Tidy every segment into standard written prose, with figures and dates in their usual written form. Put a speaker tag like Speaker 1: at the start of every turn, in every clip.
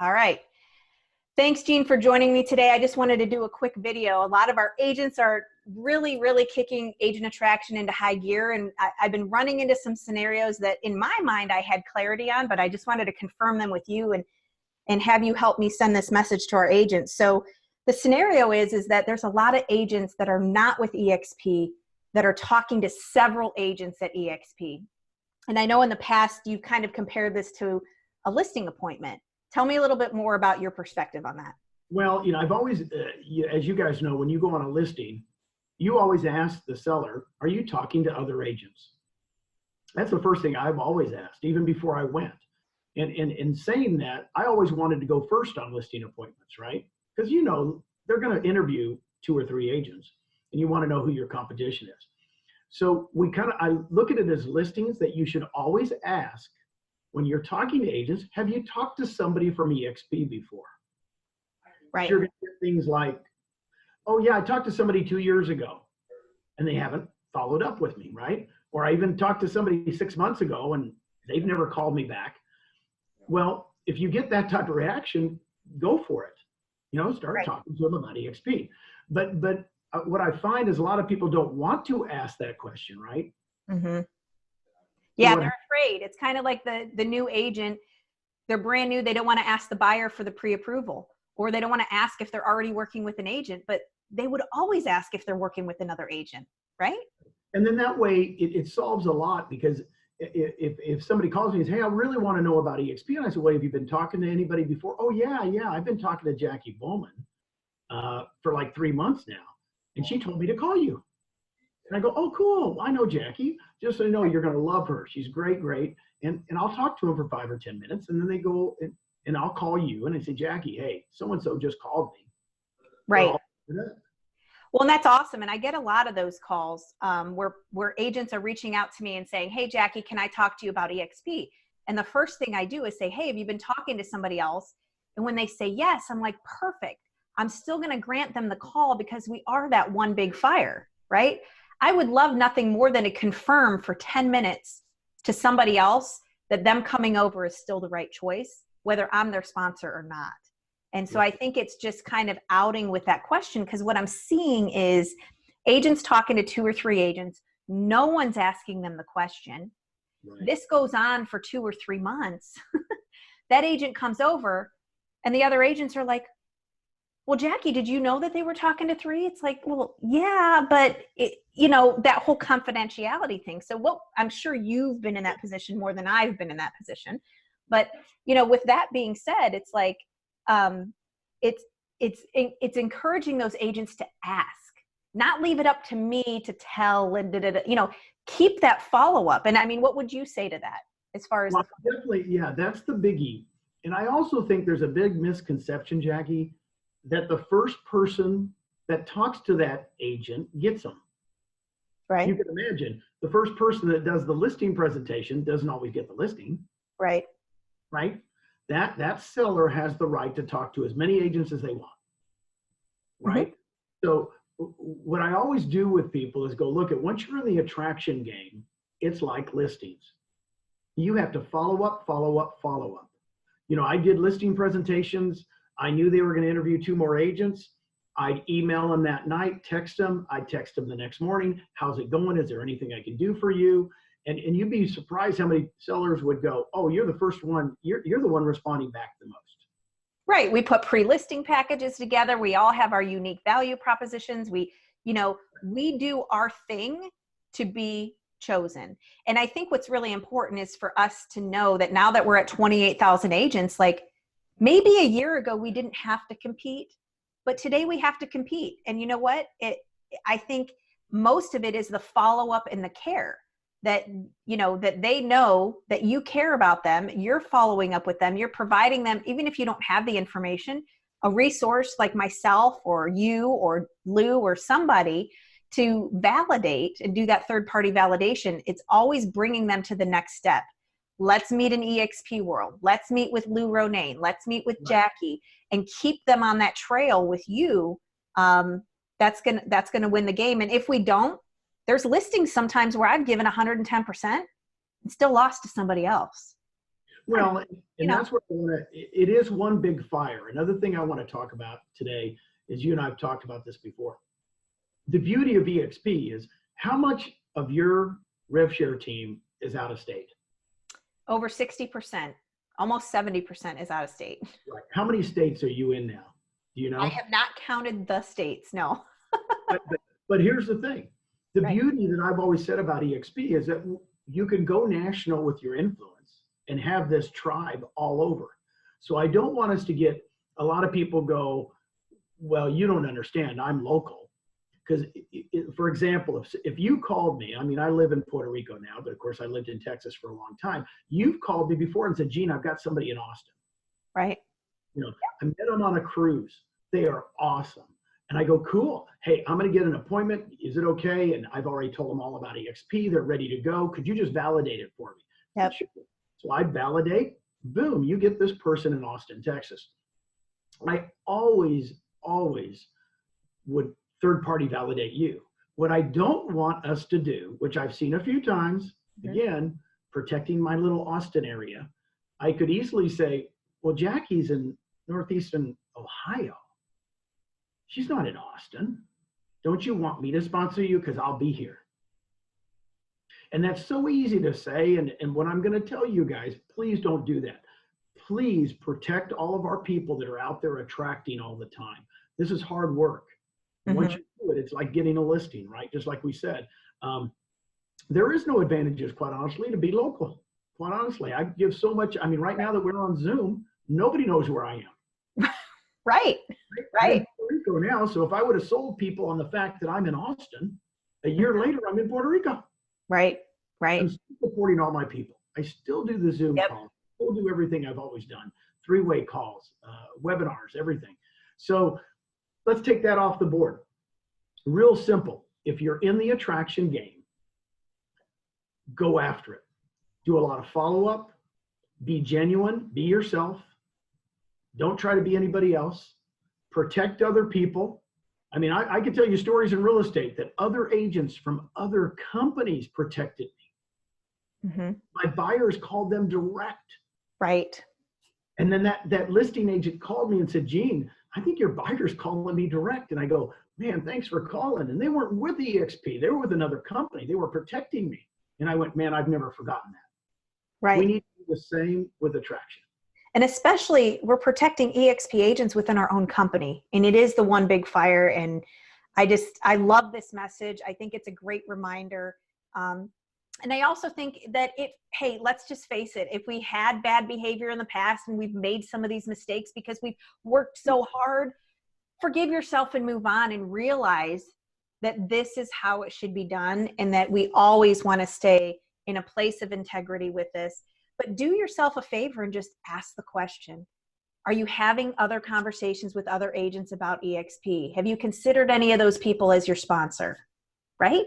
Speaker 1: All right. Thanks, Jean, for joining me today. I just wanted to do a quick video. A lot of our agents are really kicking agent attraction into high gear. And I've been running into some scenarios that in my mind I had clarity on, but I just wanted to confirm them with you and have you help me send this message to our agents. So the scenario is that there's a lot of agents that are not with EXP that are talking to several agents at EXP. And I know in the past you kind of compared this to a listing appointment. Tell me a little bit more about your perspective on that.
Speaker 2: Well, I've always, as you guys know, when you go on a listing, you always ask the seller, are you talking to other agents? That's the first thing I've always asked, even before I went. And in saying that, I always wanted to go first on listing appointments, right? Because they're going to interview 2 or 3 agents, and you want to know who your competition is. So I look at it as listings that you should always ask when you're talking to agents, have you talked to somebody from EXP before?
Speaker 1: Right.
Speaker 2: You're going to get things like, oh yeah, I talked to somebody 2 years ago and they haven't followed up with me, right? Or I even talked to somebody 6 months ago and they've never called me back. Well, if you get that type of reaction, go for it. Start talking to them about EXP. But what I find is a lot of people don't want to ask that question, right?
Speaker 1: Mm-hmm. Yeah, they're afraid. It's kind of like the new agent. They're brand new. They don't want to ask the buyer for the pre-approval, or they don't want to ask if they're already working with an agent, but they would always ask if they're working with another agent, right?
Speaker 2: And then that way it solves a lot, because if somebody calls me and says, hey, I really want to know about EXP, and I say, well, have you been talking to anybody before? Oh yeah, I've been talking to Jacqui Bowman for like 3 months now, and she told me to call you. And I go, oh, cool. I know Jacqui. Just so you know, you're going to love her. She's great. And I'll talk to him for 5 or 10 minutes. And then they go and I'll call you and I say, Jacqui, hey, so-and-so just called me.
Speaker 1: Right. Well, and that's awesome. And I get a lot of those calls where agents are reaching out to me and saying, hey, Jacqui, can I talk to you about EXP? And the first thing I do is say, hey, have you been talking to somebody else? And when they say yes, I'm like, perfect. I'm still going to grant them the call because we are that one big fire, right? I would love nothing more than to confirm for 10 minutes to somebody else that them coming over is still the right choice, whether I'm their sponsor or not. And so I think it's just kind of outing with that question, because what I'm seeing is agents talking to 2 or 3 agents. No one's asking them the question. Right. This goes on for 2 or 3 months. That agent comes over and the other agents are like, well, Jacqui, did you know that they were talking to 3? It's like, well, yeah, but that whole confidentiality thing. So I'm sure you've been in that position more than I've been in that position. But, with that being said, it's like, it's encouraging those agents to ask, not leave it up to me to tell and keep that follow-up. And I mean, what would you say to that as far as?
Speaker 2: Well, definitely, yeah, that's the biggie. And I also think there's a big misconception, Jacqui, that the first person that talks to that agent gets them.
Speaker 1: Right.
Speaker 2: You can imagine the first person that does the listing presentation doesn't always get the listing.
Speaker 1: Right.
Speaker 2: Right. That seller has the right to talk to as many agents as they want. Right. Mm-hmm. So what I always do with people is go, look at, once you're in the attraction game, it's like listings. You have to follow up. I did listing presentations. I knew they were going to interview 2 more agents. I'd email them that night, text them. I'd text them the next morning. How's it going? Is there anything I can do for you? And you'd be surprised how many sellers would go, oh, you're the first one. You're the one responding back the most.
Speaker 1: Right. We put pre-listing packages together. We all have our unique value propositions. We do our thing to be chosen. And I think what's really important is for us to know that now that we're at 28,000 agents, like, maybe a year ago, we didn't have to compete, but today we have to compete. And you know what? I think most of it is the follow-up and the care that, that they know that you care about them. You're following up with them. You're providing them, even if you don't have the information, a resource like myself or you or Lou or somebody to validate and do that third-party validation. It's always bringing them to the next step. Let's meet in EXP world. Let's meet with Lou Ronayne. Let's meet with Jacqui, and keep them on that trail with you. That's gonna win the game. And if we don't, there's listings sometimes where I've given 110% and still lost to somebody else.
Speaker 2: Well,
Speaker 1: You
Speaker 2: and
Speaker 1: know,
Speaker 2: that's what I want to, it is one big fire. Another thing I want to talk about today is you and I have talked about this before. The beauty of EXP is how much of your RevShare team is out of state?
Speaker 1: over 60%, almost 70% is out of state.
Speaker 2: Right. How many states are you in now? Do you
Speaker 1: I
Speaker 2: know?
Speaker 1: have not counted the states, no.
Speaker 2: But here's the thing. The
Speaker 1: Right.
Speaker 2: beauty that I've always said about EXP is that you can go national with your influence and have this tribe all over. So I don't want us to get, a lot of people go, well, you don't understand, I'm local. Because for example, if you called me, I mean, I live in Puerto Rico now, but of course I lived in Texas for a long time. You've called me before and said, Gene, I've got somebody in Austin.
Speaker 1: Right.
Speaker 2: You know, I met them on a cruise. They are awesome. And I go, cool. Hey, I'm going to get an appointment. Is it okay? And I've already told them all about EXP. They're ready to go. Could you just validate it for me?
Speaker 1: Yep.
Speaker 2: Sure. So I validate. Boom, you get this person in Austin, Texas. I always would third-party validate you. What I don't want us to do, which I've seen a few times, again, protecting my little Austin area, I could easily say, well, Jacqui's in Northeastern Ohio. She's not in Austin. Don't you want me to sponsor you? Because I'll be here. And that's so easy to say. And what I'm going to tell you guys, please don't do that. Please protect all of our people that are out there attracting all the time. This is hard work. Once you do it, it's like getting a listing, right? Just like we said. There is no advantages, quite honestly, to be local. Quite honestly, I give so much. I mean, right now that we're on Zoom, nobody knows where I am.
Speaker 1: Right.
Speaker 2: I'm in Puerto Rico now, so if I would have sold people on the fact that I'm in Austin, a year later, I'm in Puerto Rico.
Speaker 1: Right.
Speaker 2: I'm still supporting all my people. I still do the Zoom calls. I still do everything I've always done. Three-way calls, webinars, everything. So let's take that off the board. Real simple. If you're in the attraction game, go after it. Do a lot of follow-up. Be genuine. Be yourself. Don't try to be anybody else. Protect other people. I mean, I could tell you stories in real estate that other agents from other companies protected me. My buyers called them direct.
Speaker 1: Right.
Speaker 2: And then that listing agent called me and said, Gene, I think your buyer's calling me direct. And I go, man, thanks for calling. And they weren't with EXP. They were with another company. They were protecting me. And I went, man, I've never forgotten that.
Speaker 1: Right.
Speaker 2: We need to do the same with attraction.
Speaker 1: And especially we're protecting EXP agents within our own company. And it is the one big fire. And I love this message. I think it's a great reminder. And I also think that hey, let's just face it. If we had bad behavior in the past and we've made some of these mistakes because we've worked so hard, forgive yourself and move on and realize that this is how it should be done. And that we always want to stay in a place of integrity with this. But do yourself a favor and just ask the question. Are you having other conversations with other agents about EXP? Have you considered any of those people as your sponsor? Right?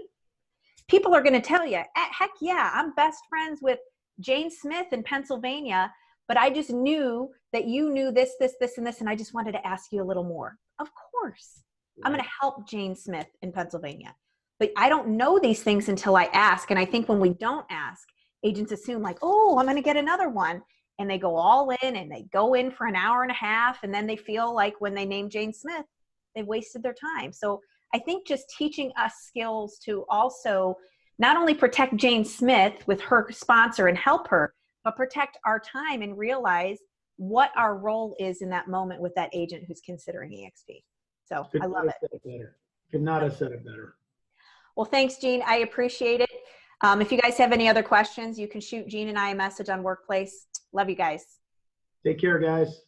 Speaker 1: People are going to tell you, heck yeah, I'm best friends with Jane Smith in Pennsylvania, but I just knew that you knew this, this, this, and this, and I just wanted to ask you a little more. Of course. I'm going to help Jane Smith in Pennsylvania. But I don't know these things until I ask. And I think when we don't ask, agents assume like, oh, I'm going to get another one. And they go all in and they go in for an hour and a half. And then they feel like when they name Jane Smith, they've wasted their time. So I think just teaching us skills to also not only protect Jane Smith with her sponsor and help her, but protect our time and realize what our role is in that moment with that agent who's considering EXP. So I love it.
Speaker 2: Could not have said it better.
Speaker 1: Well, thanks, Gene. I appreciate it. If you guys have any other questions, you can shoot Gene and I a message on Workplace. Love you guys.
Speaker 2: Take care, guys.